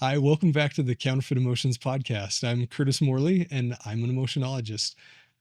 Hi, welcome back to the Counterfeit Emotions podcast. I'm Curtis Morley, and I'm an emotionologist.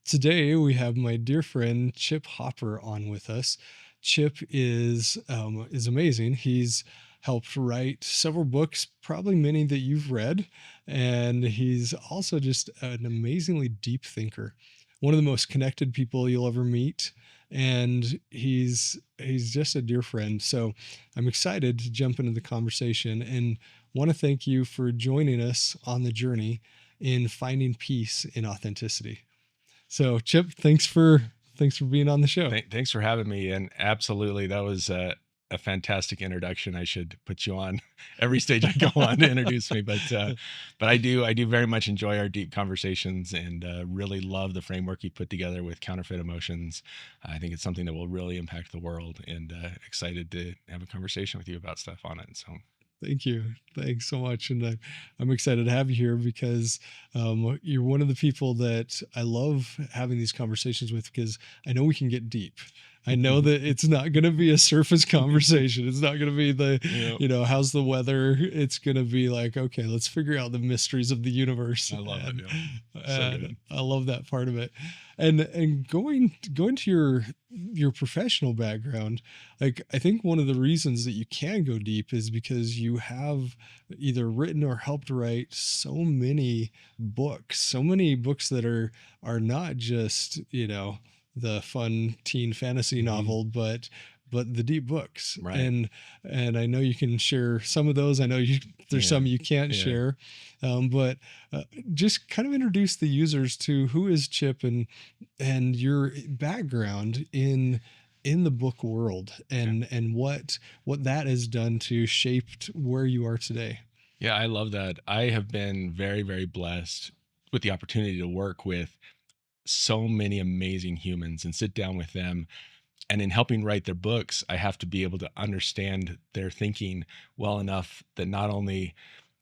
Today, we have my dear friend Chip Hopper on with us. Chip is amazing. He's helped write several books, probably many that you've read, and he's also just an amazingly deep thinker. One of the most connected people you'll ever meet, and he's just a dear friend. So I'm excited to jump into the conversation and want to thank you for joining us on the journey in finding peace in authenticity. So, Chip, thanks for being on the show. Thanks for having me. And absolutely, that was a fantastic introduction. I should put you on every stage I go on to introduce me. But I do very much enjoy our deep conversations and really love the framework you put together with counterfeit emotions. I think it's something that will really impact the world, and excited to have a conversation with you about stuff on it. So. Thank you. Thanks so much. And I'm excited to have you here because you're one of the people that I love having these conversations with because I know we can get deep. I know that it's not going to be a surface conversation. It's not going to be how's the weather? It's going to be like, okay, let's figure out the mysteries of the universe. I love it. Yeah. So good. I love that part of it. And going to your professional background, like I think one of the reasons that you can go deep is because you have either written or helped write so many books that are not just, the fun teen fantasy novel, but the deep books. Right. And I know you can share some of those. I know there's some you can't share, but just kind of introduce the users to who is Chip and your background in the book world and what that has done to shape where you are today. Yeah, I love that. I have been very, very blessed with the opportunity to work with so many amazing humans and sit down with them. And in helping write their books, I have to be able to understand their thinking well enough that not only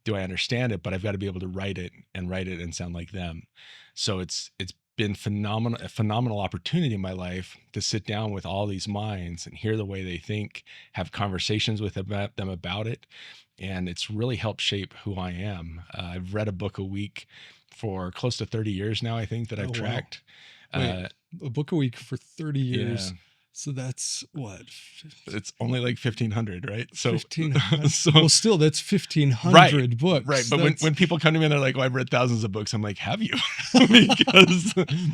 do I understand it, but I've got to be able to write it and sound like them. So it's been a phenomenal opportunity in my life to sit down with all these minds and hear the way they think, have conversations with them about it. And it's really helped shape who I am. I've read a book a week for close to 30 years now, I think, that I've tracked. Wow. Wait, a book a week for 30 years. Yeah. So that's what? It's only like 1,500, right? So 1,500. Well, still, that's 1,500 books. Right. But when people come to me and they're like, "Well, I've read thousands of books," I'm like, "Have you?"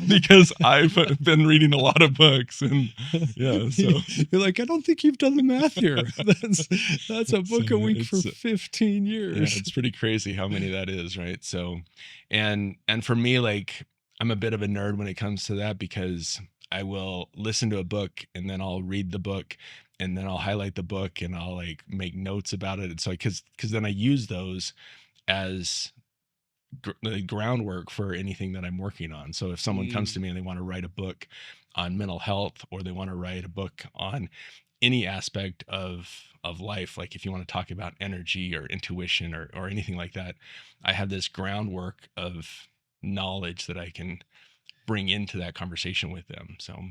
because I've been reading a lot of books, and yeah. So you're like, I don't think you've done the math here. That's a book a week for 15 years. Yeah, it's pretty crazy how many that is, right? So, and for me, like, I'm a bit of a nerd when it comes to that because I will listen to a book and then I'll read the book and then I'll highlight the book and I'll like make notes about it. And so, because then I use those as the groundwork for anything that I'm working on. So if someone comes to me and they want to write a book on mental health, or they want to write a book on any aspect of life, like if you want to talk about energy or intuition or anything like that, I have this groundwork of knowledge that I can bring into that conversation with them. So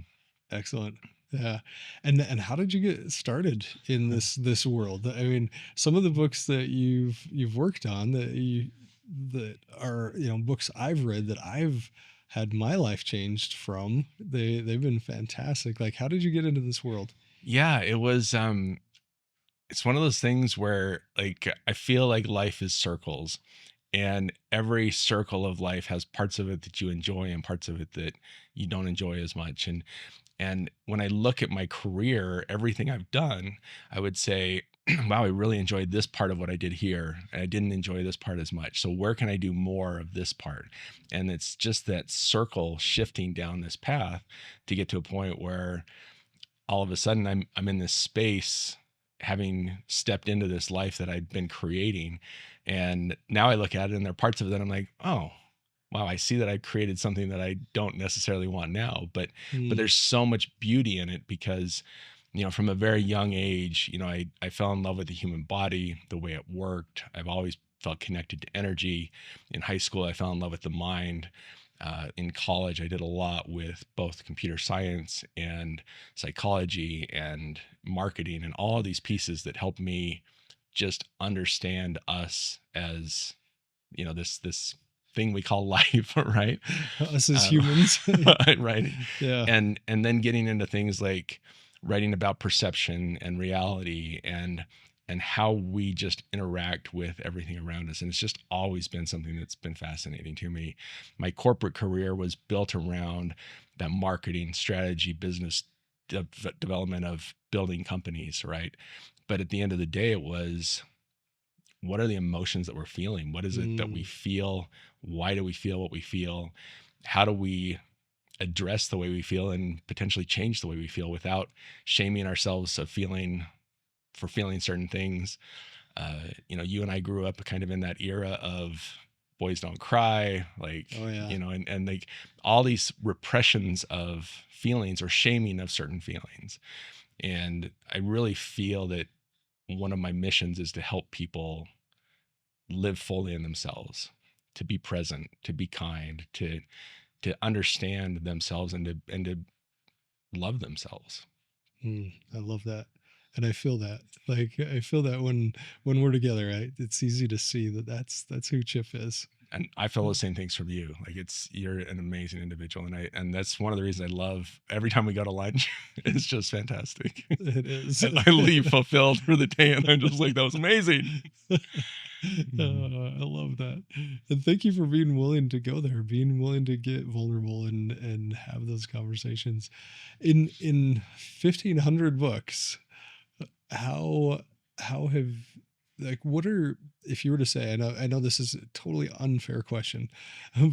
excellent. Yeah. And how did you get started in this world? I mean, some of the books that you've worked on that are, books I've read that I've had my life changed from, they've been fantastic. Like, how did you get into this world? Yeah, it was it's one of those things where, like, I feel like life is circles, and every circle of life has parts of it that you enjoy and parts of it that you don't enjoy as much. And when I look at my career, everything I've done, I would say, wow, I really enjoyed this part of what I did here, and I didn't enjoy this part as much. So where can I do more of this part? And it's just that circle shifting down this path to get to a point where all of a sudden I'm in this space, having stepped into this life that I'd been creating. And now I look at it and there are parts of it that I'm like, oh, wow, I see that I created something that I don't necessarily want now, but there's so much beauty in it because, from a very young age, I fell in love with the human body, the way it worked. I've always felt connected to energy. In high school, I fell in love with the mind. In college, I did a lot with both computer science and psychology and marketing and all of these pieces that helped me just understand us as, this thing we call life, right? Us as humans. Right. Yeah. And then getting into things like writing about perception and reality and how we just interact with everything around us. And it's just always been something that's been fascinating to me. My corporate career was built around that marketing strategy, business development of building companies, right? But at the end of the day, it was, what are the emotions that we're feeling? What is it that we Mm, feel? Why do we feel what we feel? How do we address the way we feel and potentially change the way we feel without shaming ourselves for feeling certain things? You and I grew up kind of in that era of boys don't cry, like, oh yeah. and like all these repressions of feelings or shaming of certain feelings. And I really feel that one of my missions is to help people live fully in themselves, to be present, to be kind, to understand themselves and to love themselves. I love that. And I feel that. Like I feel that when we're together, right? It's easy to see that that's who Chip is. And I feel the same things from you. Like, you're an amazing individual, and that's one of the reasons I love every time we go to lunch. It's just fantastic. It is. I leave fulfilled for the day, and I'm just like, that was amazing. I love that. And thank you for being willing to go there, being willing to get vulnerable and have those conversations. In 1,500 books, how have, like, what are, if you were to say, I know this is a totally unfair question,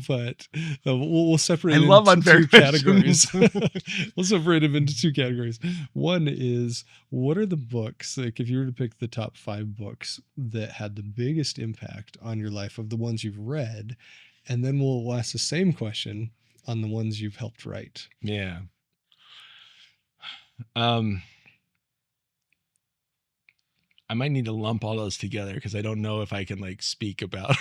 but we'll separate I it love into unfair two questions. categories. We'll separate them into two categories. One is, what are the books, like if you were to pick the top 5 books that had the biggest impact on your life of the ones you've read, and then we'll ask the same question on the ones you've helped write. Yeah. Um, I might need to lump all those together because I don't know if I can like speak about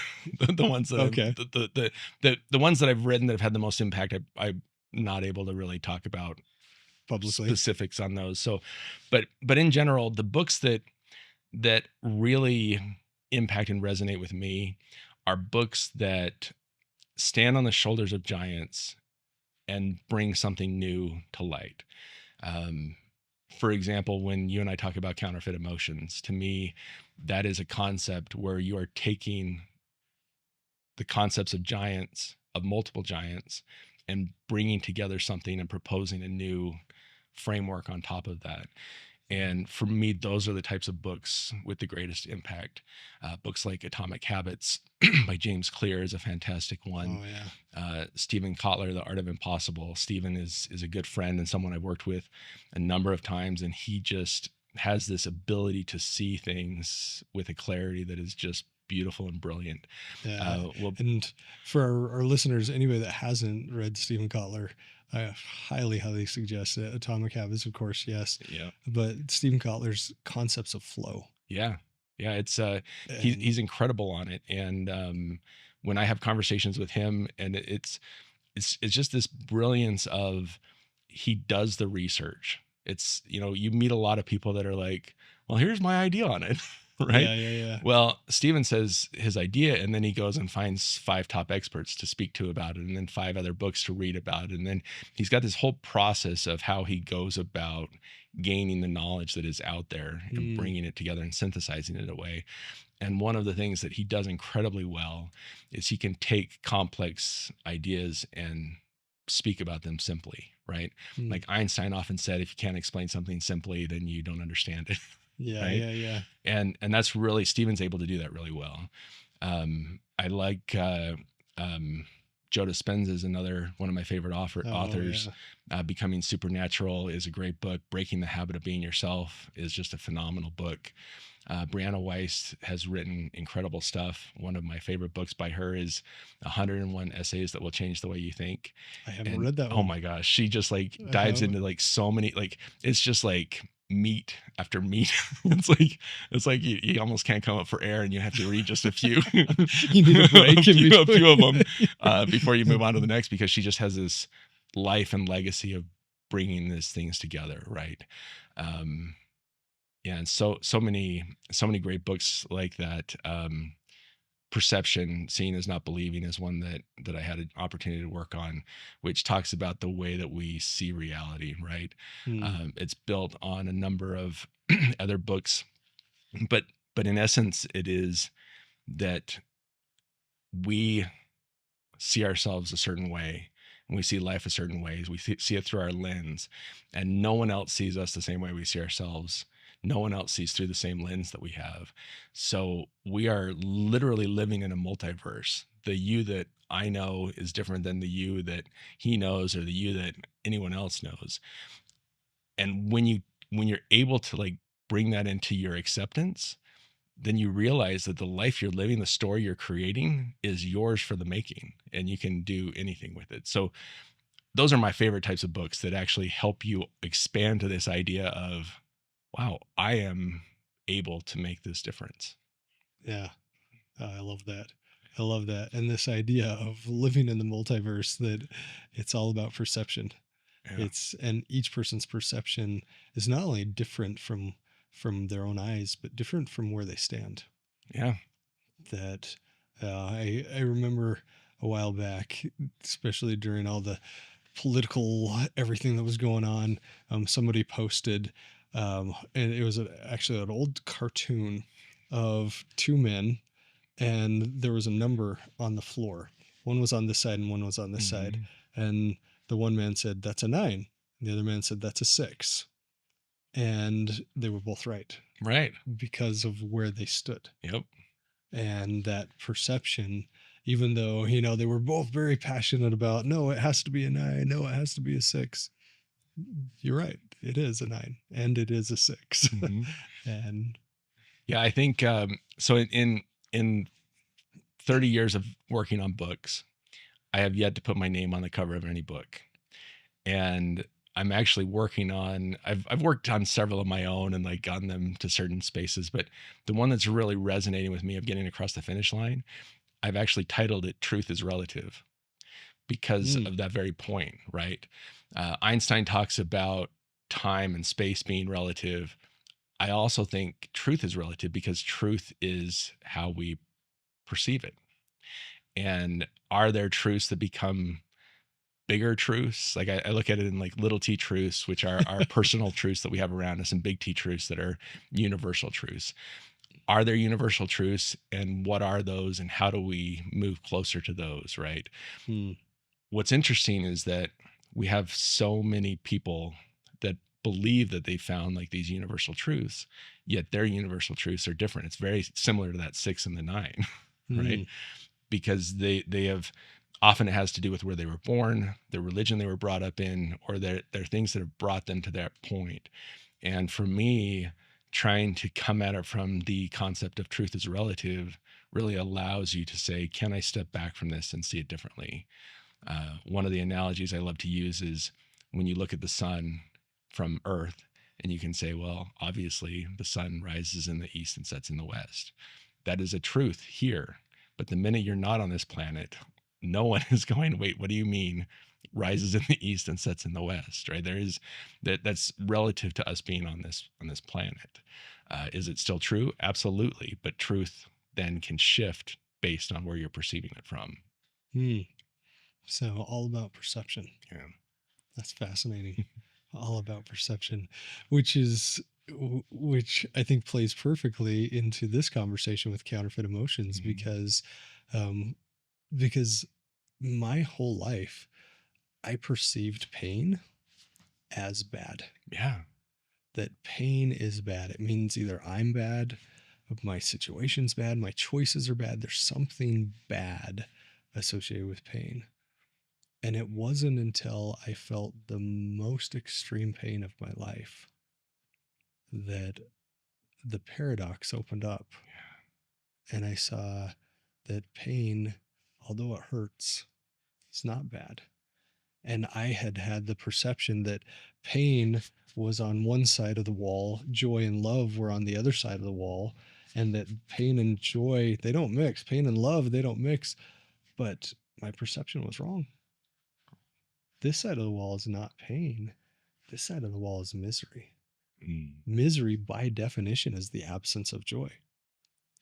the ones that Okay, the ones that I've written that have had the most impact. I'm not able to really talk about publicly. specifics on those. So, but in general, the books that really impact and resonate with me are books that stand on the shoulders of giants and bring something new to light. Um, for example, when you and I talk about counterfeit emotions, to me, that is a concept where you are taking the concepts of giants, of multiple giants, and bringing together something and proposing a new framework on top of that. And for me, those are the types of books with the greatest impact. Books like Atomic Habits by James Clear is a fantastic one. Oh yeah. Stephen Kotler, The Art of Impossible. Stephen is a good friend and someone I've worked with a number of times, and he just has this ability to see things with a clarity that is just beautiful and brilliant. Yeah. Well, And for our listeners, anybody that hasn't read Stephen Kotler, I highly, highly suggest it. Atomic Habits, of course, yes. yeah, But Stephen Kotler's concepts of flow. yeah, yeah. It's And he's incredible on it, and when I have conversations with him, and it's just this brilliance of, he does the research. It's, you meet a lot of people that are like, well, here's my idea on it. Right. yeah, yeah, yeah. Well, Steven says his idea, and then he goes and finds 5 top experts to speak to about it, and then 5 other books to read about it. And then he's got this whole process of how he goes about gaining the knowledge that is out there and Mm, bringing it together and synthesizing it away. And one of the things that he does incredibly well is he can take complex ideas and speak about them simply, right? mm. Like Einstein often said, if you can't explain something simply, then you don't understand it. Yeah, Right. yeah, yeah. And that's really, Steven's able to do that really well. I like Joe Dispenza is another one of my favorite Oh authors. yeah. Becoming Supernatural is a great book. Breaking the Habit of Being Yourself is just a phenomenal book. Brianna Weiss has written incredible stuff. One of my favorite books by her is 101 Essays That Will Change the Way You Think. I haven't And read that oh one. my gosh, she just like I dives have. into like so many, like, it's just like meat after meat. It's like you almost can't come up for air, and you have to read just a few You need a break in a few of them between. before you move on to the next, because she just has this life and legacy of bringing these things together, right? um Yeah, and so many great books like that. Perception, seeing is not believing, is one that I had an opportunity to work on, which talks about the way that we see reality. Right, Hmm. it's built on a number of other books, but in essence, it is that we see ourselves a certain way and we see life a certain ways. We see it through our lens, and no one else sees us the same way we see ourselves. No one else sees through the same lens that we have. So we are literally living in a multiverse. The you that I know is different than the you that he knows or the you that anyone else knows. And when you're able to like bring that into your acceptance, then you realize that the life you're living, the story you're creating is yours for the making, and you can do anything with it. So those are my favorite types of books that actually help you expand to this idea of, wow, I am able to make this difference. Yeah. I love that. I love that. And this idea of living in the multiverse, that it's all about perception. Yeah. And each person's perception is not only different from their own eyes, but different from where they stand. Yeah. That I remember a while back, especially during all the political everything that was going on. Somebody posted, and it was actually an old cartoon of two men, and there was a number on the floor. One was on this side and one was on this side. Hmm. And the one man said, "That's a 9." The other man said, "That's a 6." And they were both right Right. because of where they stood. Yep. And that perception, even though, you know, they were both very passionate about, no, it has to be a 9, no, it has to be a 6. You're right. It is a 9 and it is a 6. Hmm. And Yeah, I think so. In 30 years of working on books, I have yet to put my name on the cover of any book. And I'm actually working on I've worked on several of my own and like gotten them to certain spaces, but the one that's really resonating with me of getting across the finish line, I've actually titled it Truth is Relative because mm, of that very point, right? Einstein talks about time and space being relative. I also think truth is relative because truth is how we perceive it. And are there truths that become bigger truths? Like I look at it in like little t truths, which are our personal truths that we have around us, and big T truths that are universal truths. Are there universal truths, and what are those, and how do we move closer to those, right? mm, What's interesting is that we have so many people that believe that they found like these universal truths, yet their universal truths are different. It's very similar to that 6 and the 9, right? mm, Because they have, often it has to do with where they were born, the religion they were brought up in, or they're things that have brought them to that point. And for me, trying to come at it from the concept of truth is relative really allows you to say, can I step back from this and see it differently? One of the analogies I love to use is when you look at the sun from Earth, and you can say, well, obviously the sun rises in the east and sets in the west. That is a truth here. But the minute you're not on this planet, no one is going, wait, what do you mean rises in the east and sets in the west, right? There is that's relative to us being on this planet. Is it still true? Absolutely. But truth then can shift based on where you're perceiving it from. mm. So all about perception. Yeah. That's fascinating. All about perception, which is which I think plays perfectly into this conversation with counterfeit emotions, Mhm. um, because my whole life I perceived pain as bad. Yeah. That pain is bad. It means either I'm bad, my situation's bad, my choices are bad. There's something bad associated with pain. And it wasn't until I felt the most extreme pain of my life that the paradox opened up, and I saw that pain, although it hurts, is not bad. And I had had the perception that pain was on one side of the wall, joy and love were on the other side of the wall, and that pain and joy, they don't mix. Pain and love, they don't mix. But my perception was wrong. This side of the wall is not pain. This side of the wall is misery. Mm. Misery, by definition, is the absence of joy.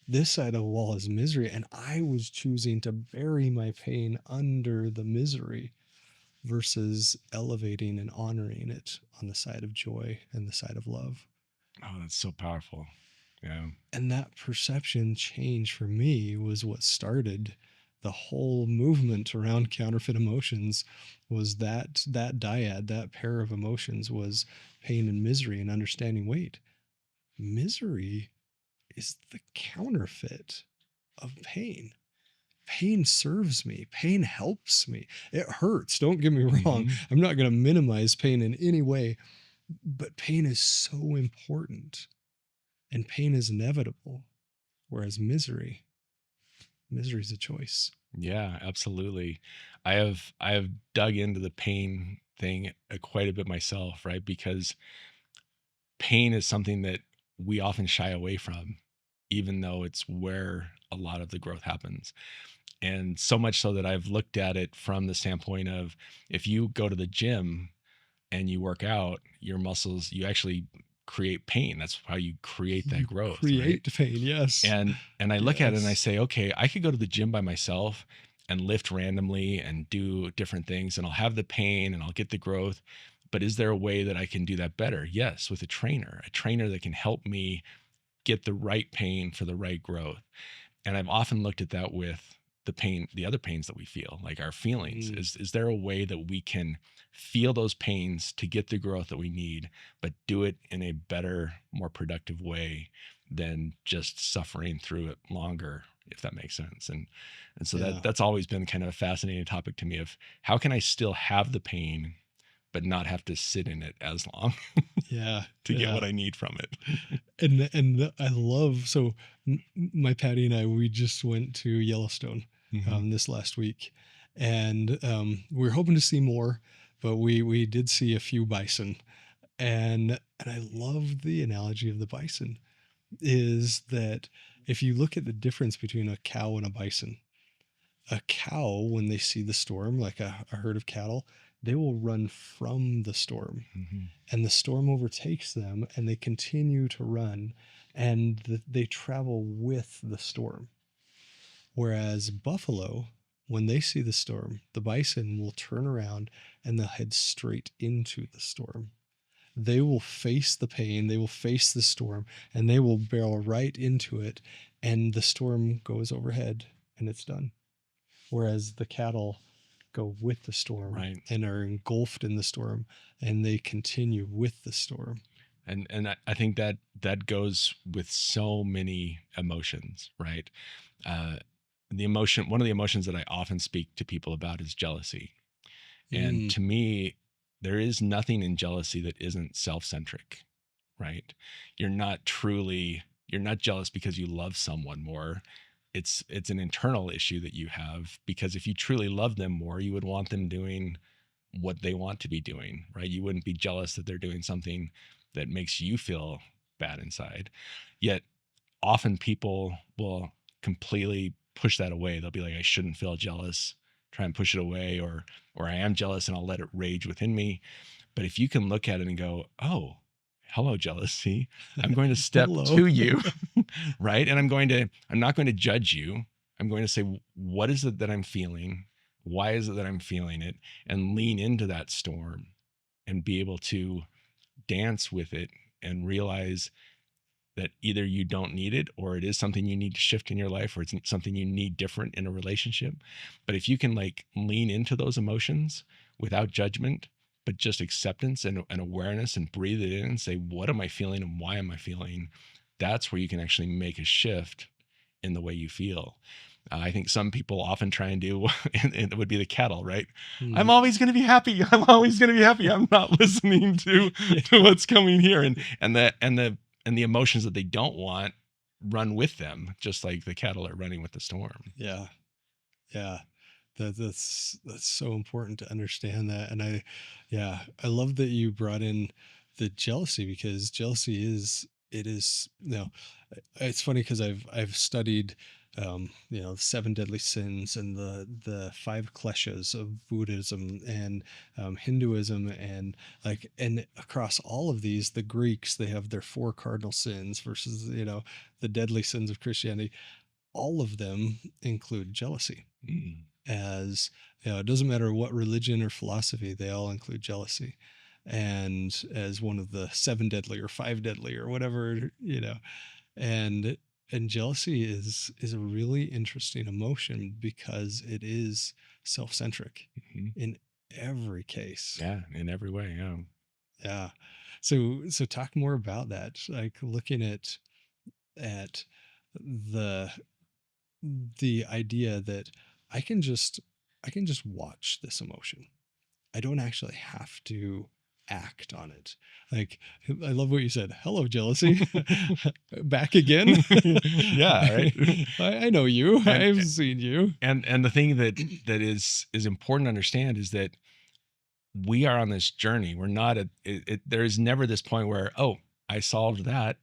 This side of the wall is misery, and I was choosing to bury my pain under the misery versus elevating and honoring it on the side of joy and the side of love. Oh, that's so powerful. Yeah. And that perception change for me was what started the whole movement around counterfeit emotions. Was that dyad, that pair of emotions, was pain and misery, and understanding, wait, misery is the counterfeit of pain. Pain serves me. Pain helps me. It hurts. Don't get me wrong. Hmm. I'm not going to minimize pain in any way, but pain is so important, and pain is inevitable. Whereas misery is a choice. Yeah, absolutely. I have dug into the pain thing quite a bit myself, right? Because pain is something that we often shy away from, even though it's where a lot of the growth happens. And so much so that I've looked at it from the standpoint of, if you go to the gym and you work out, your muscles, you actually create pain. That's how you create that You growth, right? create pain. Yes. And I look at it and I Yes. say, okay, I could go to the gym by myself and lift randomly and do different things, and I'll have the pain and I'll get the growth. But is there a way that I can do that better? Yes, with a trainer that can help me get the right pain for the right growth. And I've often looked at that with the pain, the other pains that we feel, like our feelings. Mm, Is there a way that we can feel those pains to get the growth that we need, but do it in a better, more productive way than just suffering through it longer, if that makes sense? And so yeah. that's always been kind of a fascinating topic to me, of how can I still have the pain but not have to sit in it as long Yeah. to get Yeah. what I need from it. And I love, so my Patty and I, we just went to Yellowstone Hmm. this last week, and we were hoping to see more, but we did see a few bison, and I love the analogy of the bison, is that if you look at the difference between a cow and a cow, when they see the storm, like a herd of cattle, they will run from the storm, Hmm. and the storm overtakes them and they continue to run, and they travel with the storm. Whereas buffalo, when they see the storm, the bison will turn around and they'll head straight into the storm. They will face the pain, they will face the storm, and they will barrel right into it, and the storm goes overhead and it's done. Whereas the cattle go with the storm Right. and are engulfed in the storm, and they continue with the storm. And I think that that goes with so many emotions, right? uh the emotion, one of the emotions that I often speak to people about is jealousy. And Mm, to me, there is nothing in jealousy that isn't self-centric, right? You're not jealous because you love someone more. It's an internal issue that you have, because if you truly love them more, you would want them doing what they want to be doing, right? You wouldn't be jealous that they're doing something that makes you feel bad inside. Yet often people will completely push that away. They'll be like, I shouldn't feel jealous, try and push it away, or I am jealous and I'll let it rage within me. But if you can look at it and go, oh, hello, jealousy, I'm going to step hello. to you, right? And I'm not going to judge you. I'm going to say, what is it that I'm feeling? Why is it that I'm feeling it? And lean into that storm and be able to dance with it and realize that either you don't need it, or it is something you need to shift in your life, or it's something you need different in a relationship. But if you can like lean into those emotions without judgment, but just acceptance and awareness, and breathe it in and say, what am I feeling and why am I feeling? That's where you can actually make a shift in the way you feel. I think some people often try and do, and it would be the cattle, right? I'm Mm, always going to be happy. I'm always going to be happy. I'm not listening to yeah, what's coming here, and the emotions that they don't want run with them, just like the cattle are running with the storm. yeah, yeah. That's so important to understand that. And yeah, I love that you brought in the jealousy, because jealousy is, it is, it's funny because I've studied the seven deadly sins and the five kleshas of Buddhism and Hinduism, and across all of these, the Greeks, they have their four cardinal sins versus the deadly sins of Christianity. All of them include jealousy. Mm. As it doesn't matter what religion or philosophy, they all include jealousy, and as one of the seven deadly or five deadly or whatever, and jealousy is a really interesting emotion because it is self-centric Mhm. in every case. Yeah, in every way. Yeah. Yeah. So talk more about that, like looking at the idea that I can just I can just watch this emotion. I don't actually have to act on it. Like, I love what you said. Hello, jealousy. Back again. Yeah, right. I know you. And I've seen you. and the thing that is important to understand is that we are on this journey. We're not there is never this point where, oh, I solved that.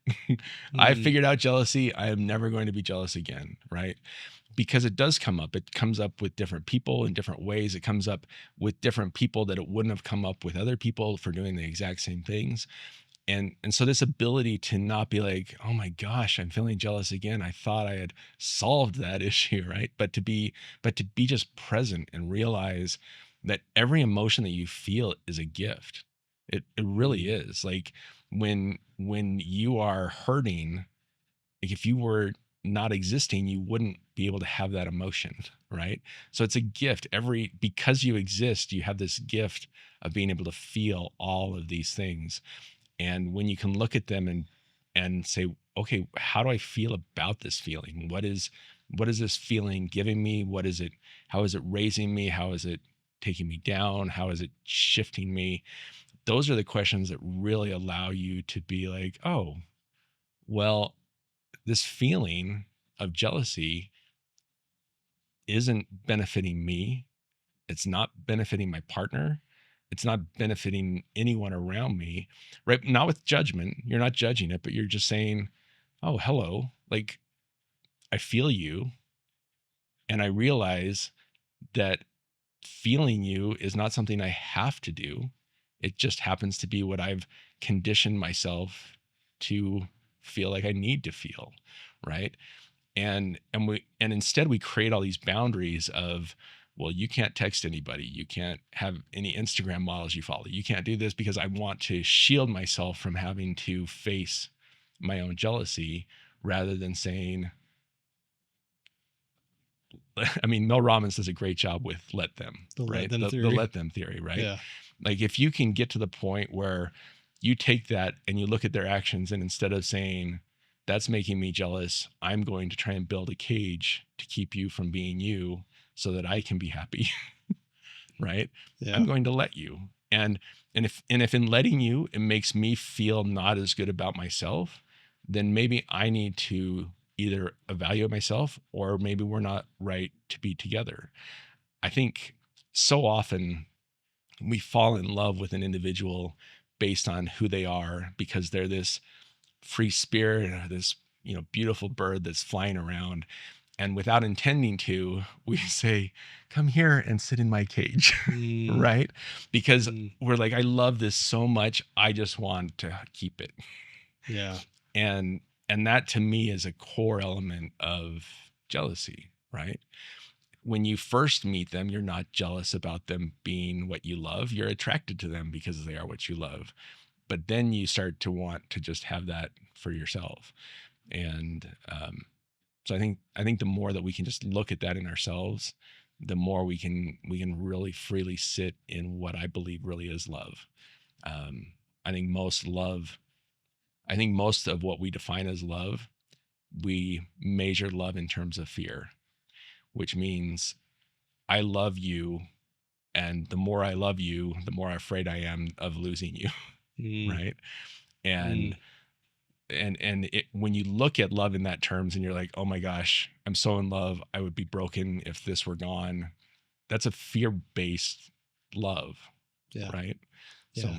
I Mm, figured out jealousy. I am never going to be jealous again, right? Because it does come up. It comes up with different people in different ways. It comes up with different people that it wouldn't have come up with other people for doing the exact same things. And so this ability to not be like, oh my gosh, I'm feeling jealous again, I thought I had solved that issue, right? But to be just present and realize that every emotion that you feel is a gift. It really mm, is. Like when you are hurting, like if you were not existing, you wouldn't be able to have that emotion, right? So it's a gift. Because you exist, you have this gift of being able to feel all of these things. And when you can look at them and say, okay, how do I feel about this feeling? What is this feeling giving me? How is it raising me? How is it taking me down? How is it shifting me? Those are the questions that really allow you to be like, oh, well, this feeling of jealousy isn't benefiting me. It's not benefiting my partner. It's not benefiting anyone around me, right? Not with judgment. You're not judging it, but you're just saying, oh, hello. Like, I feel you. And I realize that feeling you is not something I have to do. It just happens to be what I've conditioned myself to feel like I need to feel, right? And instead we create all these boundaries of, well, you can't text anybody, you can't have any Instagram models you follow, you can't do this, because I want to shield myself from having to face my own jealousy, rather than saying, I mean, Mel Robbins does a great job with let them, the let right? them The theory. let them theory, right? Yeah. Like if you can get to the point where you take that and you look at their actions, and instead of saying, that's making me jealous, I'm going to try and build a cage to keep you from being you so that I can be happy, right? I'm Yeah. going to let you. And if in letting you it makes me feel not as good about myself, then maybe I need to either evaluate myself, or maybe we're not right to be together. I think so often we fall in love with an individual based on who they are, because they're this free spirit, or this beautiful bird that's flying around, and without intending to, we say, come here and sit in my cage. Mm, Right? Because mm, we're like, I love this so much, I just want to keep it. yeah. And that to me is a core element of jealousy, right? When you first meet them, you're not jealous about them being what you love. You're attracted to them because they are what you love. But then you start to want to just have that for yourself. And so I think the more that we can just look at that in ourselves, the more we can really freely sit in what I believe really is love. Um, I think most of what we define as love, we measure love in terms of fear, which means I love you, and the more I love you, the more afraid I am of losing you, Mm, right? And mm, when you look at love in that terms, and you're like, oh my gosh, I'm so in love, I would be broken if this were gone. That's a fear-based love, yeah. right? So, Yeah.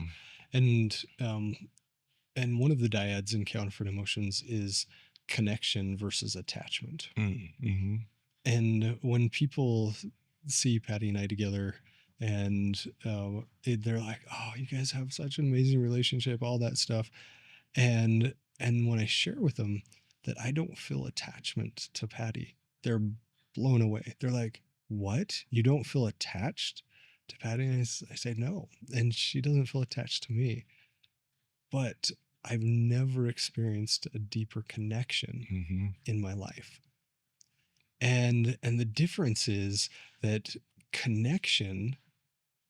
And one of the dyads in counterfeit emotions is connection versus attachment. Mm-hmm. And when people see Patty and I together, and they're like, "Oh, you guys have such an amazing relationship," all that stuff, and when I share with them that I don't feel attachment to Patty, they're blown away. They're like, "What? You don't feel attached to Patty?" And I say, "No," and she doesn't feel attached to me, but I've never experienced a deeper connection Mm-hmm. in my life. And the difference is that connection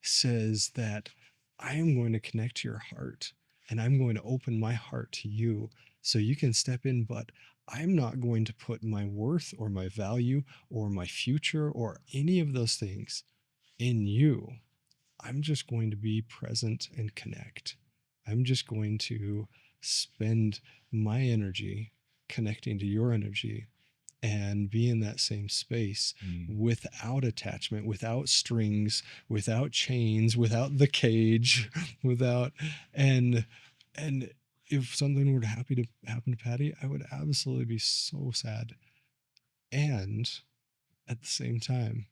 says that I am going to connect to your heart, and I'm going to open my heart to you so you can step in, but I'm not going to put my worth or my value or my future or any of those things in you. I'm just going to be present and connect. I'm just going to spend my energy connecting to your energy and be in that same space without attachment, without strings, without chains, without the cage, without and and if something were to happen to Patty, I would absolutely be so sad. And at the same time,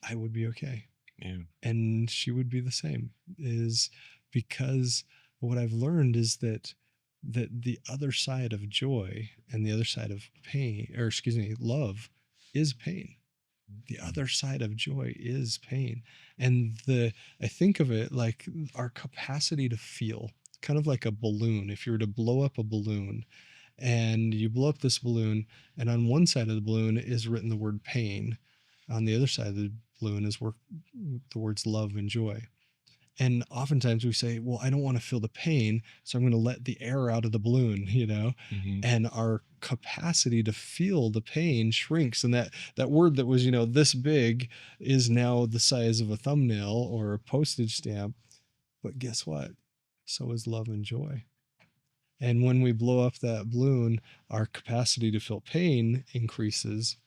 I would be okay. Yeah. And she would be the same. Is because what I've learned is that the other side of joy and the other side of pain, or excuse me, love, is pain. The other side of joy is pain. And I think of it like our capacity to feel, kind of like a balloon. If you were to blow up a balloon, and you blow up this balloon, and on one side of the balloon is written the word pain, on the other side of the balloon is the words love and joy. And oftentimes we say, well, I don't want to feel the pain, so I'm going to let the air out of the balloon, Mm-hmm. and our capacity to feel the pain shrinks. And that word that was, this big is now the size of a thumbnail or a postage stamp. But guess what? So is love and joy. And when we blow up that balloon, our capacity to feel pain increases,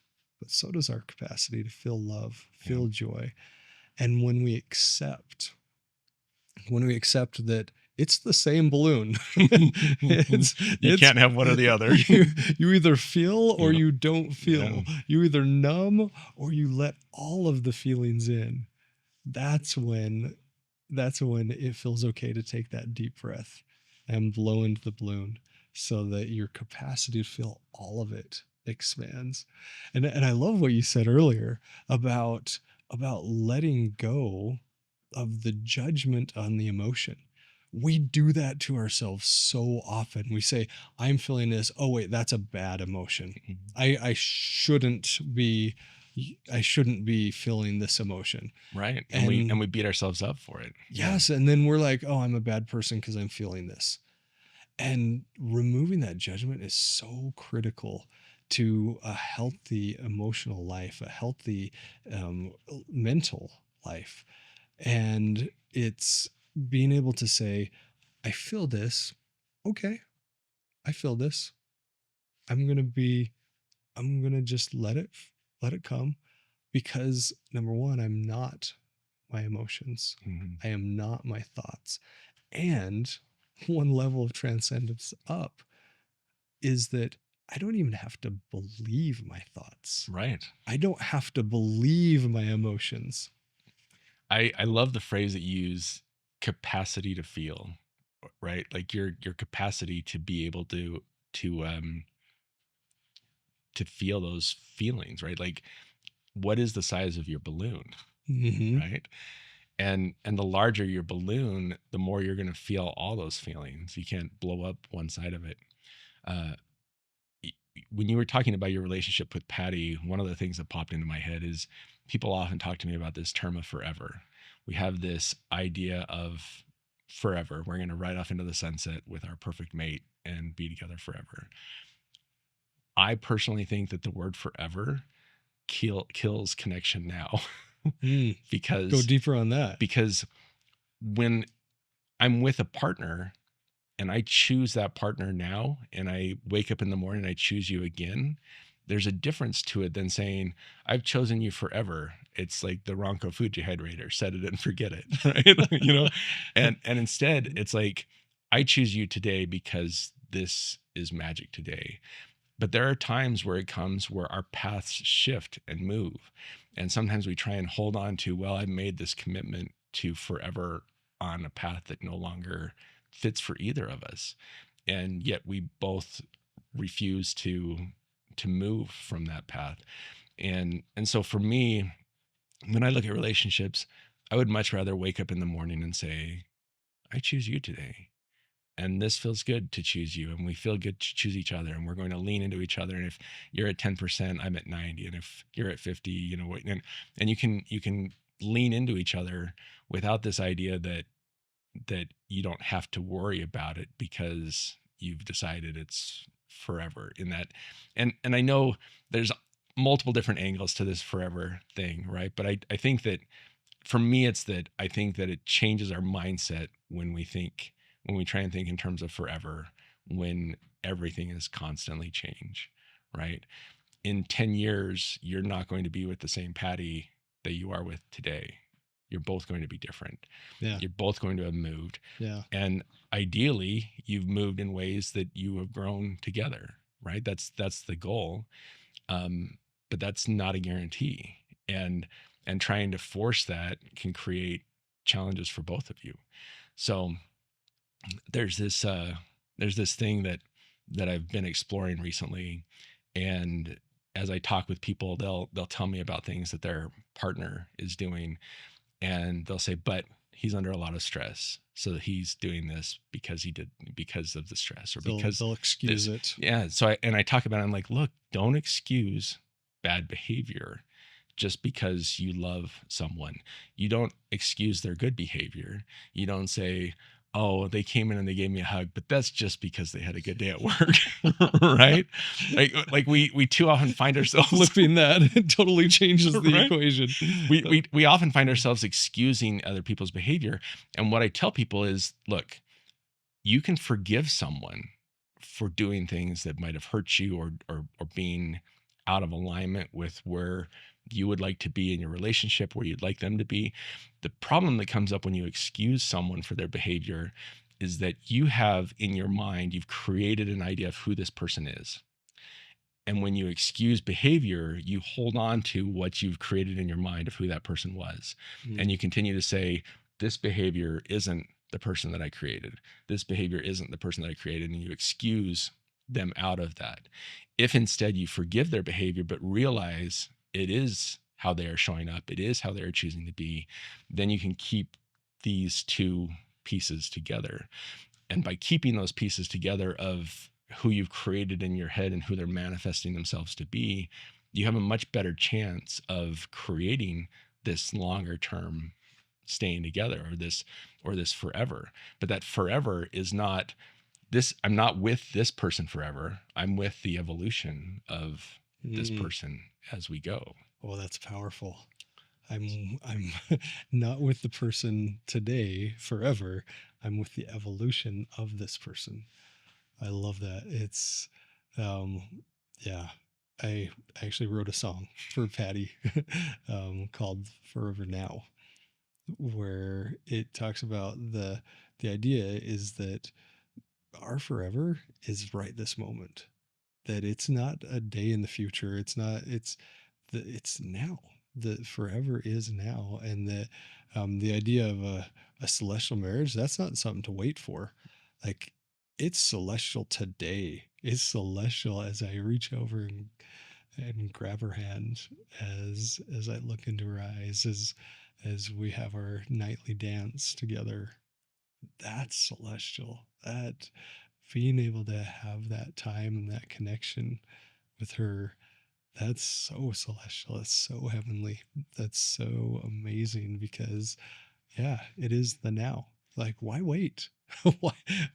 but so does our capacity to feel love, feel joy. And when we accept that it's the same balloon, You can't have one or the other. you either feel or Yeah. you don't feel. Yeah. You either numb or you let all of the feelings in. That's when it feels okay to take that deep breath and blow into the balloon so that your capacity to feel all of it expands. And I love what you said earlier about letting go of the judgment on the emotion. We do that to ourselves so often. We say, I'm feeling this. Oh, wait, that's a bad emotion. I shouldn't be feeling this emotion. Right. And we beat ourselves up for it. Yes. And then we're like, oh, I'm a bad person because I'm feeling this. And removing that judgment is so critical to a healthy emotional life, a healthy mental life. And it's being able to say, I feel this. Okay. I feel this. I'm going to just let it come, because number one, I'm not my emotions. Mm-hmm. I am not my thoughts. And one level of transcendence up is that I don't even have to believe my thoughts. Right. I don't have to believe my emotions. I love the phrase that you use, capacity to feel, right? Like your capacity to be able to feel those feelings, right? Like, what is the size of your balloon, Mm-hmm. right? And the larger your balloon, the more you're going to feel all those feelings. You can't blow up one side of it. When you were talking about your relationship with Patty, one of the things that popped into my head is people often talk to me about this term of forever. We have this idea of forever. We're going to ride off into the sunset with our perfect mate and be together forever. I personally think that the word forever kills connection now. Because go deeper on that. Because when I'm with a partner and I choose that partner now, and I wake up in the morning and I choose you again, there's a difference to it than saying, I've chosen you forever. It's like the Ronco Fuji hydrator, set it and forget it, right? And instead it's like, I choose you today because this is magic today. But there are times where it comes where our paths shift and move. And sometimes we try and hold on to, well, I've made this commitment to forever on a path that no longer fits for either of us. And yet we both refuse to move from that path. And so for me, when I look at relationships, I would much rather wake up in the morning and say, I choose you today. And this feels good to choose you. And we feel good to choose each other. And we're going to lean into each other. And if you're at 10%, I'm at 90. And if you're at 50, and you can lean into each other without this idea that you don't have to worry about it because you've decided it's forever in that. And I know there's multiple different angles to this forever thing, right? But I think that for me, it's that I think that it changes our mindset when we try and think in terms of forever, when everything is constantly change, right? In 10 years, you're not going to be with the same Patty that you are with today. You're both going to be different. Yeah. You're both going to have moved. Yeah. And ideally, you've moved in ways that you have grown together, right? That's the goal. But that's not a guarantee. And trying to force that can create challenges for both of you. So there's this thing that I've been exploring recently, and as I talk with people, they'll tell me about things that their partner is doing, and they'll say, but he's under a lot of stress, so that he's doing this because of the stress, or because They'll excuse this. it. Yeah. So I talk about it, I'm like, look, don't excuse bad behavior just because you love someone. You don't excuse their good behavior. You don't say, oh, they came in and they gave me a hug, but that's just because they had a good day at work. Right? Like we too often find ourselves Flipping that, it totally changes the Right? equation. We often find ourselves excusing other people's behavior. And what I tell people is, look, you can forgive someone for doing things that might have hurt you, or being out of alignment with where you would like to be in your relationship, where you'd like them to be. The problem that comes up when you excuse someone for their behavior is that you have in your mind, you've created an idea of who this person is. And when you excuse behavior, you hold on to what you've created in your mind of who that person was. And you continue to say, this behavior isn't the person that I created. This behavior isn't the person that I created. And you excuse them out of that. If instead you forgive their behavior, but realize it is how they are showing up, it is how they are choosing to be, then you can keep these two pieces together. And by keeping those pieces together of who you've created in your head and who they're manifesting themselves to be, you have a much better chance of creating this longer term staying together, or this forever. But that forever is not this. I'm not with this person forever. I'm with the evolution of this person as we go. Oh, that's powerful. I'm not with the person today forever. I'm with the evolution of this person. I love that. It's yeah. I actually wrote a song for Patty called Forever Now, where it talks about the idea is that our forever is right this moment. That it's not a day in the future. It's now. The forever is now. And that the idea of a celestial marriage, that's not something to wait for. Like, it's celestial today. It's celestial as I reach over and grab her hand, as I look into her eyes, as we have our nightly dance together. That's celestial. That being able to have that time and that connection with her, that's so celestial. It's so heavenly. That's so amazing, because yeah, it is the now. Like, why wait?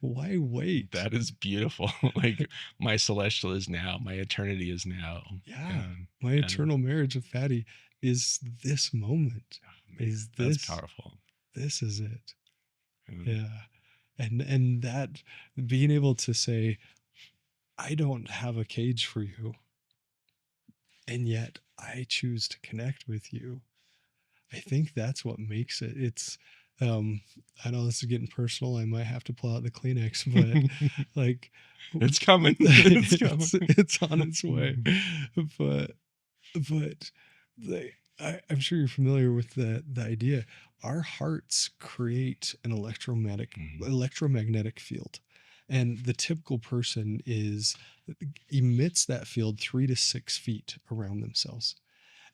why wait? That is beautiful. Like, my celestial is now, my eternity is now. Yeah. My eternal marriage with Fatty is this moment. Is this That's powerful. This is it. Yeah. And that, being able to say, I don't have a cage for you, and yet I choose to connect with you. I think that's what makes it. It's um, I know this is getting personal. I might have to pull out the Kleenex, but like, It's coming. It's coming. it's on its way. But but I'm sure you're familiar with the idea. Our hearts create an Mhm. electromagnetic field, and the typical person is emits that field 3 to 6 feet around themselves.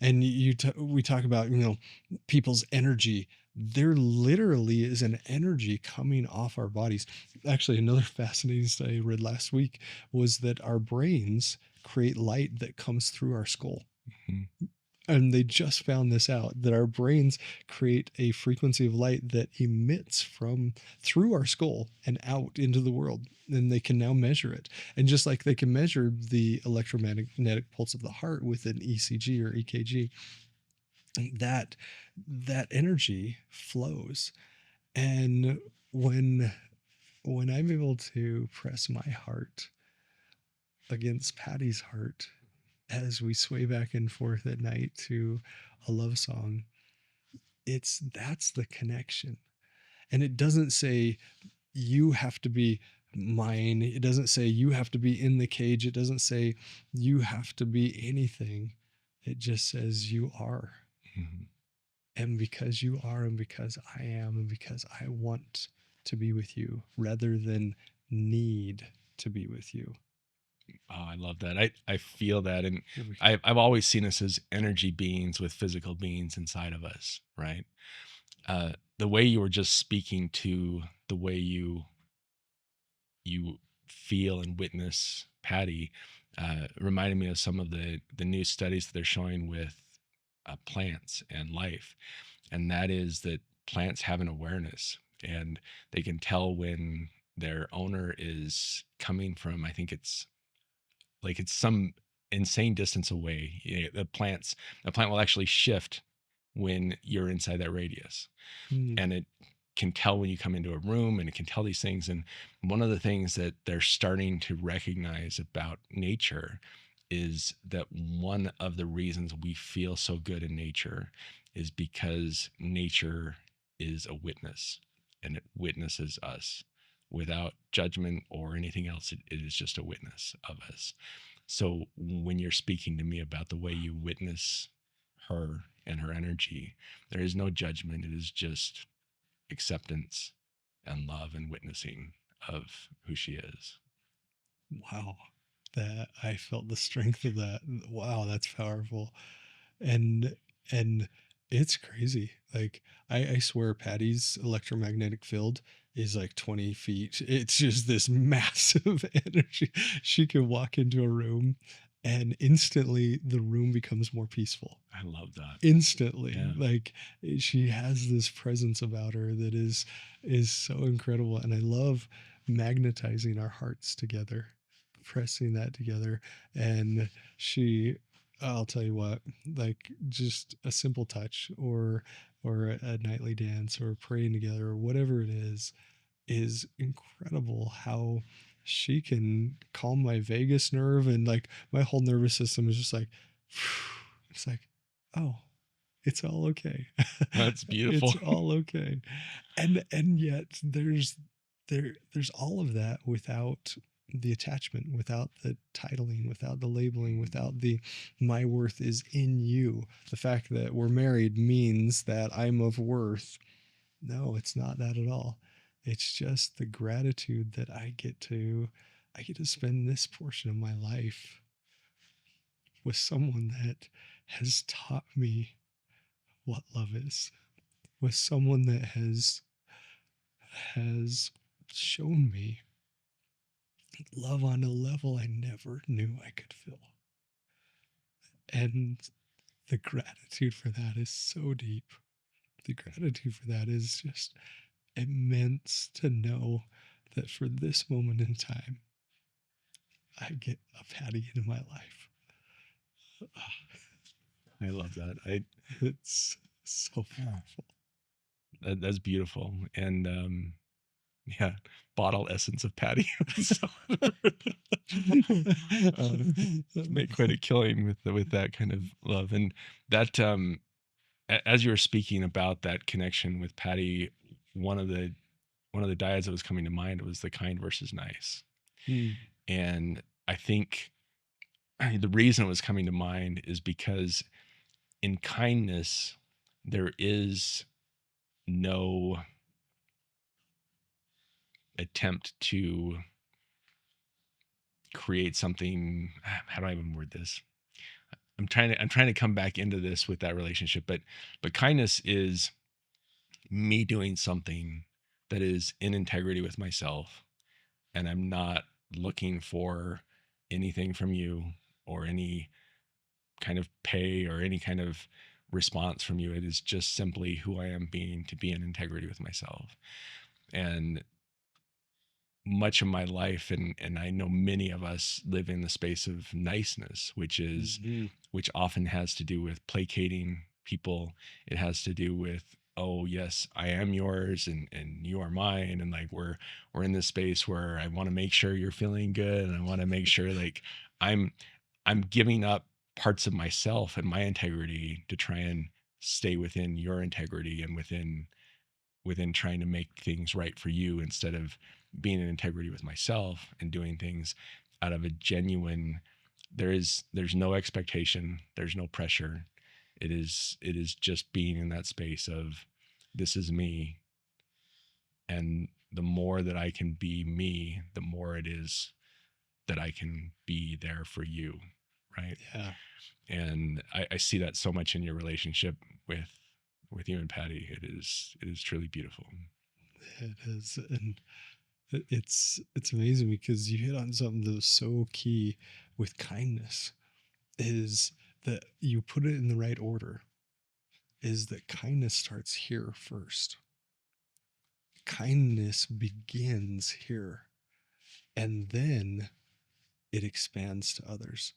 And we talk about, people's energy. There literally is an energy coming off our bodies. Actually, another fascinating study I read last week was that our brains create light that comes through our skull. Mhm. And they just found this out, that our brains create a frequency of light that emits from through our skull and out into the world. And they can now measure it. And just like they can measure the electromagnetic pulse of the heart with an ECG or EKG, that that energy flows. And when I'm able to press my heart against Patty's heart as we sway back and forth at night to a love song, that's the connection. And it doesn't say you have to be mine. It doesn't say you have to be in the cage. It doesn't say you have to be anything. It just says you are. Mhm. And because you are, and because I am, and because I want to be with you rather than need to be with you. Oh, I love that. I feel that, and I've always seen us as energy beings with physical beings inside of us, right? The way you were just speaking to the way you feel and witness Patty reminded me of some of the new studies that they're showing with plants and life, and that is that plants have an awareness, and they can tell when their owner is coming from. I think it's some insane distance away. The plant will actually shift when you're inside that radius, Mm. and it can tell when you come into a room, and it can tell these things. And one of the things that they're starting to recognize about nature is that one of the reasons we feel so good in nature is because nature is a witness, and it witnesses us without judgment or anything else. It is just a witness of us. So when you're speaking to me about the way you witness her and her energy, there is no judgment. It is just acceptance and love and witnessing of who she is. Wow. That I felt the strength of that. Wow, that's powerful. And and it's crazy. Like I swear Patty's electromagnetic field is like 20 feet. It's just this massive energy. She can walk into a room and instantly the room becomes more peaceful. I love that. Instantly. Yeah. Like she has this presence about her that is so incredible. And I love magnetizing our hearts together, pressing that together. And she, I'll tell you what, like just a simple touch or a nightly dance or praying together or whatever it is incredible how she can calm my vagus nerve. And like my whole nervous system is just like it's like, oh, it's all okay. That's beautiful. It's all okay. And yet there's all of that without the attachment, without the titling, without the labeling, without the my worth is in you. The fact that we're married means that I'm of worth. No, it's not that at all. It's just the gratitude that I get to spend this portion of my life with someone that has taught me what love is, with someone that has shown me love on a level I never knew I could feel. And the gratitude for that is so deep. The gratitude for that is just immense, to know that for this moment in time, I get a Patty into my life. I love that. It's so powerful. That's beautiful. And yeah, bottle essence of Patty. Make quite a killing with that kind of love. And that as you were speaking about that connection with Patty, one of the dyads that was coming to mind was the kind versus nice. Mm, And I think the reason it was coming to mind is because in kindness, there is no attempt to create something. How do I even word this? I'm trying to come back into this with that relationship, but kindness is me doing something that is in integrity with myself, and I'm not looking for anything from you or any kind of pay or any kind of response from you. It is just simply who I am being, to be in integrity with myself. And much of my life, and I know many of us live in the space of niceness, mhm. which often has to do with placating people. It has to do with, oh yes, I am yours, and you are mine, and like we're in this space where I want to make sure you're feeling good, and I want to make sure like I'm I'm giving up parts of myself and my integrity to try and stay within your integrity and within trying to make things right for you, instead of being in integrity with myself and doing things out of a genuine. There's no expectation, there's no pressure. It is just being in that space of, this is me, and the more that I can be me, the more it is that I can be there for you, right? Yeah, And I see that so much in your relationship with you and Patty. It is truly beautiful. it is. And it's amazing because you hit on something that was so key with kindness, is that you put it in the right order, is that kindness starts here first. Kindness begins here, and then it expands to others.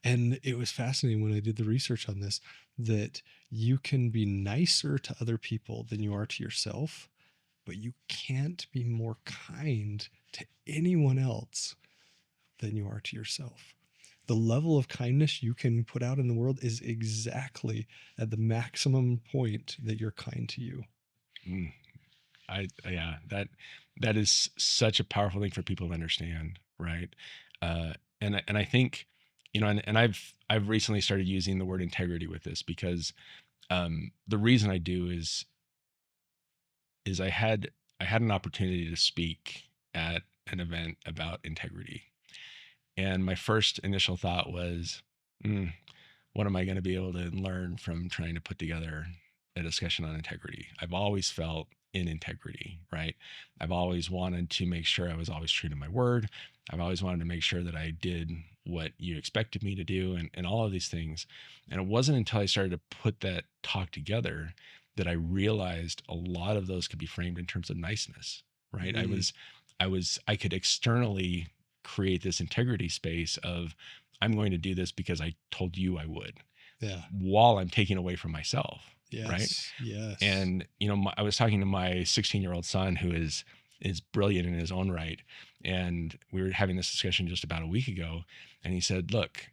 And it was fascinating when I did the research on this, that you can be nicer to other people than you are to yourself, but you can't be more kind to anyone else than you are to yourself. The level of kindness you can put out in the world is exactly at the maximum point that you're kind to you. Mm. Yeah, that is such a powerful thing for people to understand, right? And I think, and I've recently started using the word integrity with this, because the reason I do is I had an opportunity to speak at an event about integrity, and my first initial thought was, "Mm, what am I going to be able to learn from trying to put together a discussion on integrity?" I've always felt in integrity, right? I've always wanted to make sure I was always true to my word. I've always wanted to make sure that I did what you expected me to do, and all of these things. And it wasn't until I started to put that talk together that I realized a lot of those could be framed in terms of niceness, right? I Mm, was, I could externally create this integrity space of, I'm going to do this because I told you I would, yeah. while I'm taking away from myself, right? Yes. Yes. And I was talking to my 16-year-old son, who is brilliant in his own right, and we were having this discussion just about a week ago, and he said, "Look,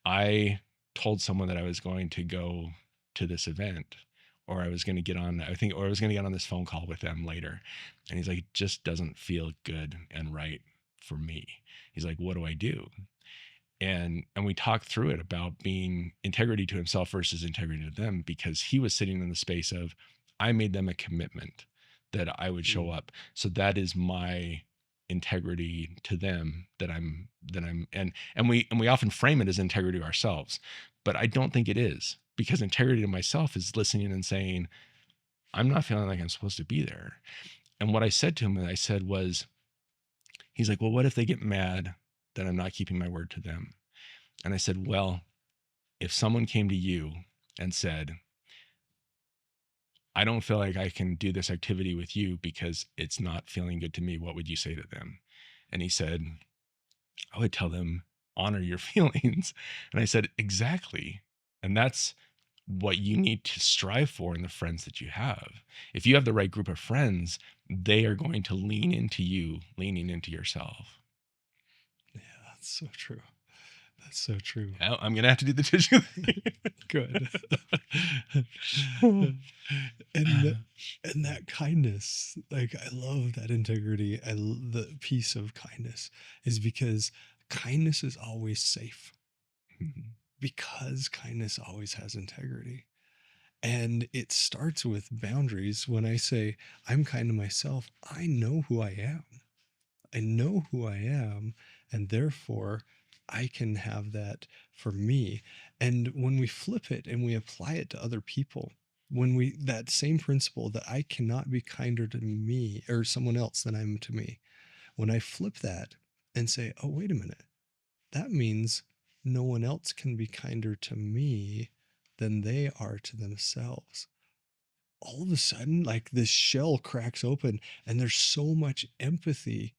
I told someone that I was going to go to this event, or I was going to get on, or I was going to get on this phone call with them later." And he's like, "It just doesn't feel good and right for me." He's like, "What do I do?" And we talked through it about being integrity to himself versus integrity to them, because he was sitting in the space of, I made them a commitment that I would show Mm, up, so that is my integrity to them, and we often frame it as integrity to ourselves, but I don't think it is, because integrity to myself is listening and saying, I'm not feeling like I'm supposed to be there. And what I said to him, and I said was, he's like, well, what if they get mad that I'm not keeping my word to them? And I said, well, if someone came to you and said, I don't feel like I can do this activity with you because it's not feeling good to me, what would you say to them? And he said, I would tell them, honor your feelings. And I said, exactly. And that's what you need to strive for in the friends that you have. If you have the right group of friends, they are going to lean into you, leaning into yourself. yeah, that's so true. That's so true. Now I'm going to have to do the tissue thing. Good. And And that kindness, like, I love that integrity. The piece of kindness is because kindness is always safe, Mhm. because kindness always has integrity. And it starts with boundaries. When I say I'm kind to myself, I know who I am. I know who I am, and therefore I can have that for me. And when we flip it and we apply it to other people, when we that same principle that I cannot be kinder to me or someone else than I'm to me, when I flip that and say, oh, wait a minute, that means no one else can be kinder to me than they are to themselves. All of a sudden, like this shell cracks open, and there's so much empathy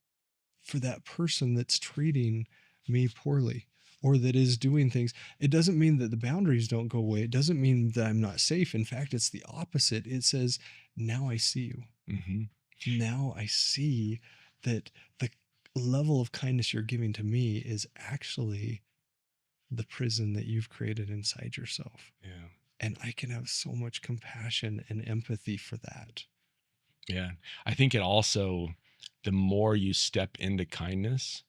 for that person that's treating me poorly or that is doing things. It doesn't mean that the boundaries don't go away. It doesn't mean that I'm not safe. In fact, it's the opposite. It says, now I see you. Mhm. Now I see that the level of kindness you're giving to me is actually the prison that you've created inside yourself. Yeah. And I can have so much compassion and empathy for that. Yeah. I think it also, the more you step into kindness,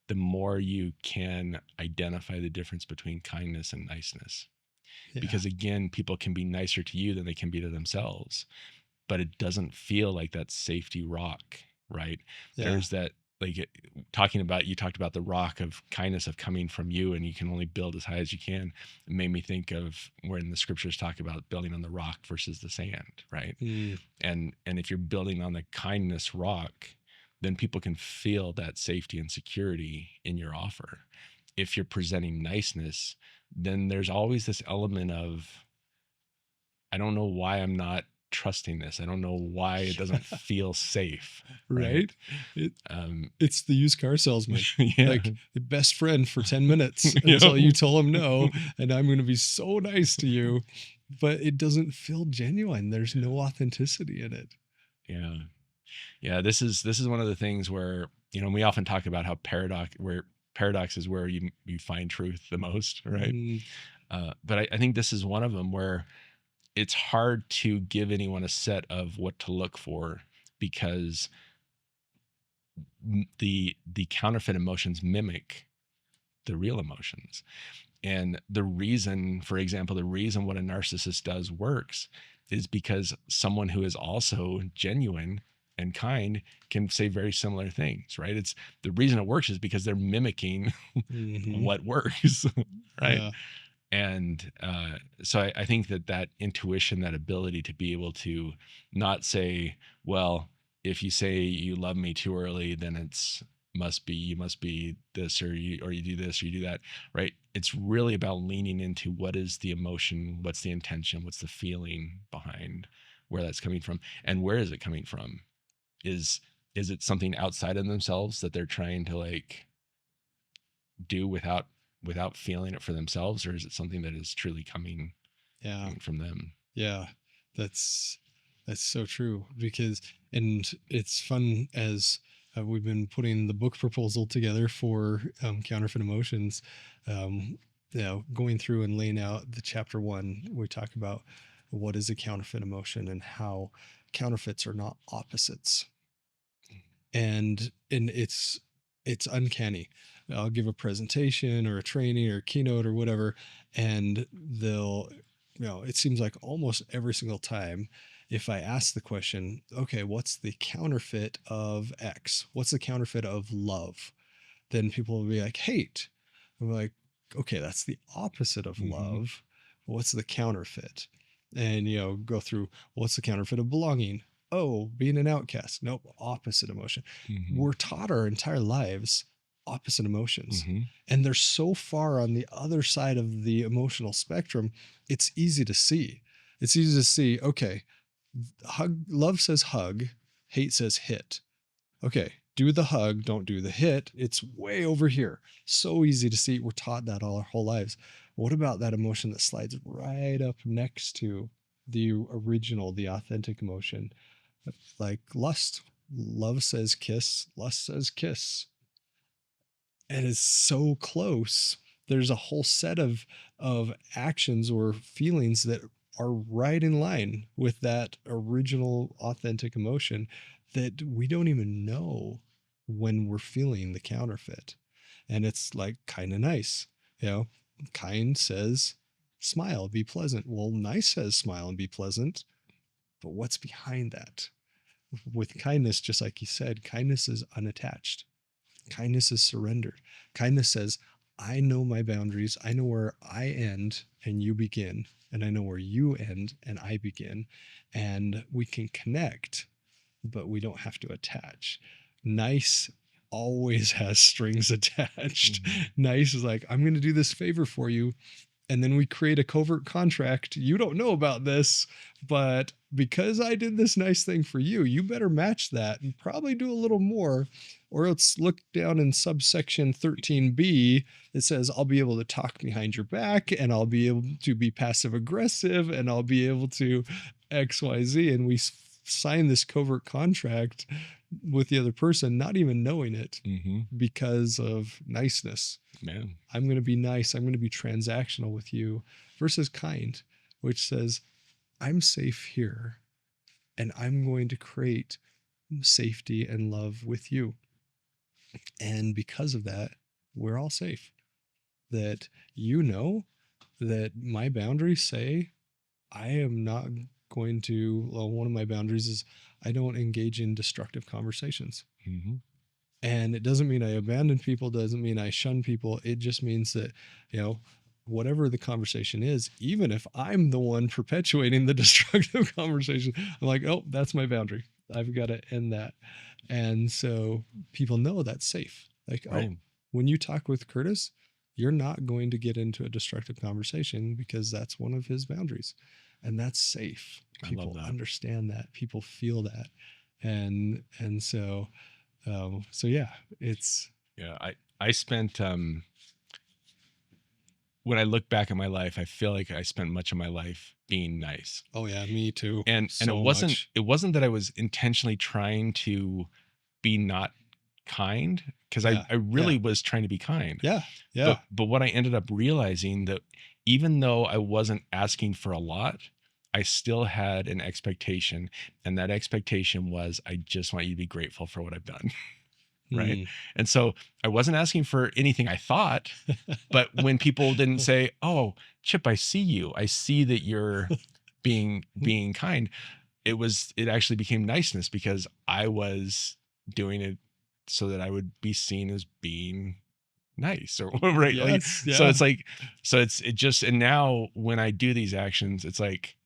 the more you can identify the difference between kindness and niceness. Yeah. Because again, people can be nicer to you than they can be to themselves, but it doesn't feel like that safety rock, right? Yeah. There's that, like talking about, you talked about the rock of kindness of coming from you, and you can only build as high as you can. It made me think of when the scriptures talk about building on the rock versus the sand, right? Mm, And if you're building on the kindness rock, then people can feel that safety and security in your offer. If you're presenting niceness, then there's always this element of, I don't know why I'm not trusting this. I don't know why it doesn't feel safe, right? right? It, Um, it's the used car salesman, yeah, like the best friend for 10 minutes yeah, until you tell him no, and I'm going to be so nice to you. But it doesn't feel genuine. There's no authenticity in it. yeah, yeah. This is one of the things where, we often talk about how paradox is where you find truth the most, right? Mm, But I think this is one of them where it's hard to give anyone a set of what to look for, because the counterfeit emotions mimic the real emotions. And the reason, for example, the reason what a narcissist does works is because someone who is also genuine and kind can say very similar things, right? It's the reason it works is because they're mimicking hmm. what works, right? Yeah. And so I think that intuition, that ability to be able to not say, well, if you say you love me too early, then you must be this, or you do this or you do that, right? It's really about leaning into what is the emotion, what's the intention, what's the feeling behind where that's coming from, and where is it coming from? Is is it something outside of themselves that they're trying to like do without feeling it for themselves, or is it something that is truly coming Yeah. coming from them? Yeah. That's that's so true because and it's fun as we've been putting the book proposal together for counterfeit emotions. Um, going through and laying out the chapter one, we talk about what is a counterfeit emotion and how counterfeits are not opposites, and it's uncanny. I'll give a presentation or a training or a keynote or whatever, and they'll, it seems like almost every single time, if I ask the question, okay, what's the counterfeit of X? What's the counterfeit of love? Then people will be like, hate. I'm like, okay, that's the opposite of Hmm. love. What's the counterfeit? And, go through what's the counterfeit of belonging? Oh, being an outcast. Nope, opposite emotion. Hmm. We're taught our entire lives opposite emotions. Hmm. And they're so far on the other side of the emotional spectrum, it's easy to see. It's easy to see, okay, love says hug, hate says hit. Okay, do the hug, don't do the hit. It's way over here. So easy to see. We're taught that all our whole lives. What about that emotion that slides right up next to the original, the authentic emotion? Like lust. Love says kiss, lust says kiss. And it's so close. There's a whole set of actions or feelings that are right in line with that original authentic emotion that we don't even know when we're feeling the counterfeit. And it's like kind of nice. You know, kind says smile, be pleasant. Well, nice says smile and be pleasant. But what's behind that? With kindness, just like you said, kindness is unattached. Kindness is surrendered. Kindness says, I know my boundaries. I know where I end and you begin. And I know where you end and I begin. And we can connect, but we don't have to attach. Nice always has strings attached. Mm-hmm. Nice is like, I'm going to do this favor for you. And then we create a covert contract. You don't know about this, but because I did this nice thing for you, you better match that and probably do a little more. Or let's look down in subsection 13B. It says, I'll be able to talk behind your back and I'll be able to be passive aggressive and I'll be able to XYZ. And we sign this covert contract with the other person, not even knowing it Mm-hmm. because of niceness. Man. I'm going to be nice. I'm going to be transactional with you versus kind, which says, I'm safe here and I'm going to create safety and love with you. And because of that, we're all safe. That you know that my boundaries say I am not going to, well, one of my boundaries is I don't engage in destructive conversations. Mm-hmm. And it doesn't mean I abandon people, doesn't mean I shun people. It just means that, you know, whatever the conversation is, even if I'm the one perpetuating the destructive conversation, I'm like, oh, that's my boundary. I've got to end that. And so people know that's safe. Like, Right. oh, when you talk with Curtis, you're not going to get into a destructive conversation because that's one of his boundaries. And that's safe. I love People that. understand that. People feel that. And so yeah, it's Yeah. I spent when I look back at my life, I feel like I spent much of my life being nice. oh yeah, me too. And it So wasn't much. it wasn't that I was intentionally trying to be not kind, because Yeah, I really was trying to be kind. yeah, yeah, But what I ended up realizing that even though I wasn't asking for a lot, I still had an expectation, and that expectation was, I just want you to be grateful for what I've done. Right. mm. And so I wasn't asking for anything I thought, but when people didn't say, "Oh, Chip, I see you. I see that you're being kind," it actually became niceness because I was doing it so that I would be seen as being nice or right. Like, Yes, so yeah, it's like, it just, and now when I do these actions, it's like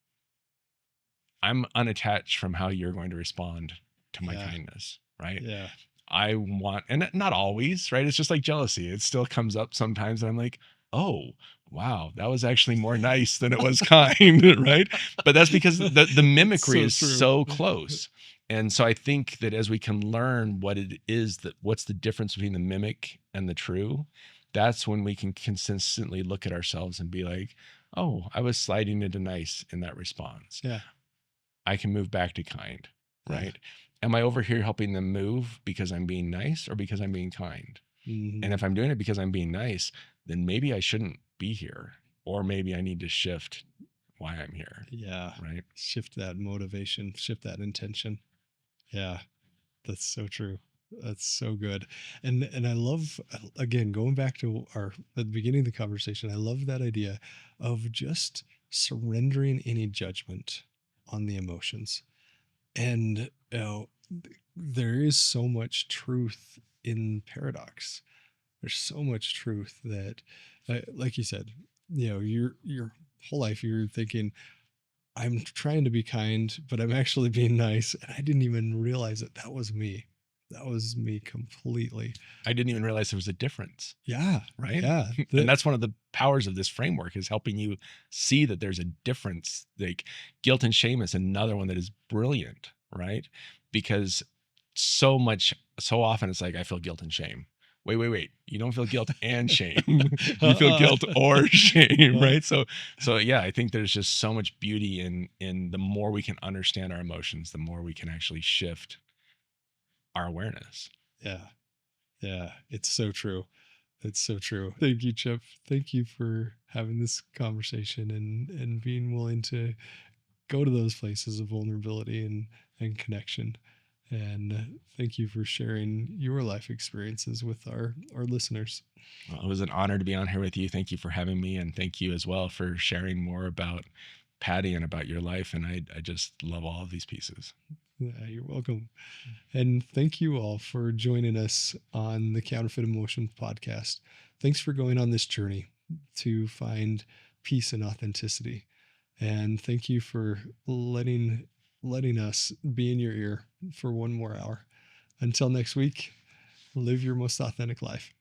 I'm unattached from how you're going to respond to my yeah, kindness. Right. yeah, I want, and not always, right? It's just like jealousy. It still comes up sometimes, and I'm like, oh, wow, that was actually more nice than it was kind, right? But that's because the it's mimicry so is true. so close. And so I think that as we can learn what it is, that what's the difference between the mimic and the true, that's when we can consistently look at ourselves and be like, oh, I was sliding into nice in that response. Yeah, I can move back to kind, yeah. right? Am I over here helping them move because I'm being nice or because I'm being kind? Mhm. And if I'm doing it because I'm being nice, then maybe I shouldn't be here, or maybe I need to shift why I'm here, Yeah, right? shift that motivation, shift that intention. Yeah, that's so true. That's so good. And I love, again, going back to our at the beginning of the conversation, I love that idea of just surrendering any judgment on the emotions. And you know, there is so much truth in paradox. There's so much truth that, like you said, you know, your whole life you're thinking, I'm trying to be kind, but I'm actually being nice, and I didn't even realize that that was me. That was me completely. I didn't even realize there was a difference, Yeah, right? yeah, And that's one of the powers of this framework, is helping you see that there's a difference. Like, guilt and shame is another one that is brilliant, right? Because so often it's like, I feel guilt and shame. Wait. You don't feel guilt and shame. You feel guilt or shame, uh, right? So yeah, I think there's just so much beauty in the more we can understand our emotions, the more we can actually shift our awareness. yeah, yeah. It's so true. That's so true. Thank you, Chip. Thank you for having this conversation and being willing to go to those places of vulnerability and connection. And thank you for sharing your life experiences with our listeners. Well, it was an honor to be on here with you. Thank you for having me, and thank you as well for sharing more about Patty and about your life. And I just love all of these pieces. Yeah, you're welcome. And thank you all for joining us on the Counterfeit Emotions podcast. Thanks for going on this journey to find peace and authenticity. And thank you for letting us be in your ear for one more hour. Until next week, live your most authentic life.